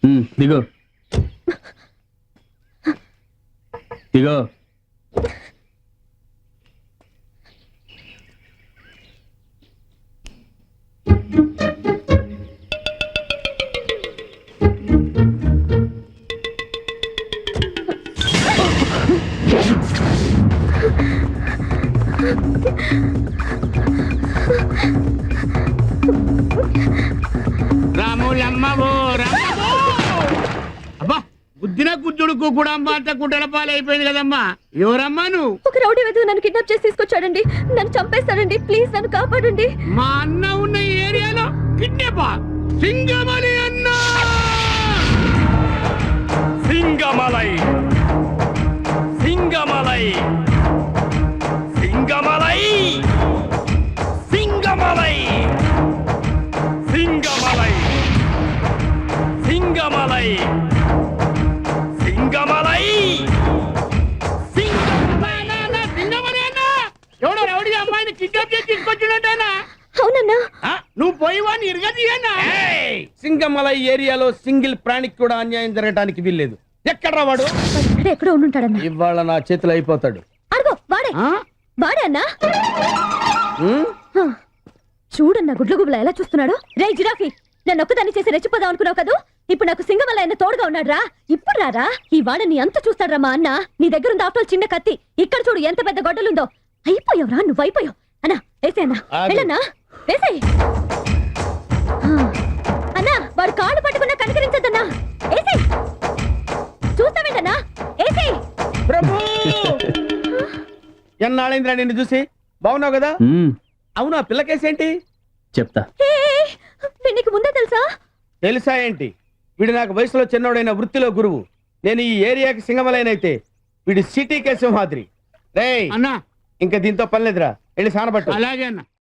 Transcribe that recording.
దిగో దిగో. రాములమ్మవో రామవో. అబ్బా బుద్ధిన కుజ్జుడుకు కూడా అంత కుట్టల పాలైపోయింది కదమ్మా. ఎవరమ్మా నువ్వు? ఒక రౌడీ వెధవ నన్ను కిడ్నాప్ చేసి తీసుకొచ్చాడండి. నన్ను చంపేస్తాడండి. ప్లీజ్ నన్ను కాపాడండి. మా అన్న ఉన్న ఏరియాలో కిడ్నాపా? సింగమలి అన్న. సింగమలై సింగమలై సింగమలై సింగమలై సింగమలై సింగమలై సింగమలై సింగమలి అన్న ఎవడో రౌడీ అమ్మాయిని కిడ్నాప్ చేసి తీసుకొచ్చినట్టేనా? అవునన్నా. నువ్వు పోయి వాడిని ఇరగదీయన్నా. సింగమలై ఏరియాలో సింగిల్ ప్రాణికి కూడా అన్యాయం జరగడానికి వీల్లేదు. ఎక్కడ్రా వాడు? ఎక్కడో ఉండుంటాడన్నా. ఇవాళ నా చేతిలో అయిపోతాడు. అడుగో వాడే వాడే అన్నా. చూడన్నా గుడ్ల గుబుల ఎలా చూస్తున్నాడు. రే జిరాఫీ, నన్ను ఒక్కదాన్ని చేసి రెచ్చిపోదాం అనుకున్నావు కదా. ఇప్పుడు నాకు సింగమల్ల ఆయన తోడుగా ఉన్నాడు రా. ఇప్పుడు రారా, ఈ వాడని ఎంత చూస్తాడ్రా మా అన్న. నీ దగ్గర ఉంది ఆఫ్టర్ చిన్న కత్తి. ఇక్కడ చూడు ఎంత పెద్ద గొడ్డలుందో. అయిపోయావురా, నువ్వు అయిపోయావు. అన్నా వేసే అన్నా, వెళ్ళన్నా వేసే. అన్నా వాడు కాళ్ళు పట్టుకున్నా కనికరించద్దన్నా. వేసే చూస్తావేంటన్నా. వేసే. ప్రభు ఎన్నాళ్ళైందిరా నిన్ను చూసి. బాగున్నావు కదా? అవును, ఆ పిల్లకేసేంటి? చెప్తా. నీకు ముందే తెలుసా? తెలుసా ఏంటి? వీడు నాకు వయసులో చిన్నోడైన వృత్తిలో గురువు. నేను ఈ ఏరియాకి సింగమలైనైతే వీడి సిటీకే సింహాద్రి. రేయ్ అన్నా ఇంకా దీంతో పనిలేదురా, వెళ్ళి సానబట్టు. అలాగే అన్న.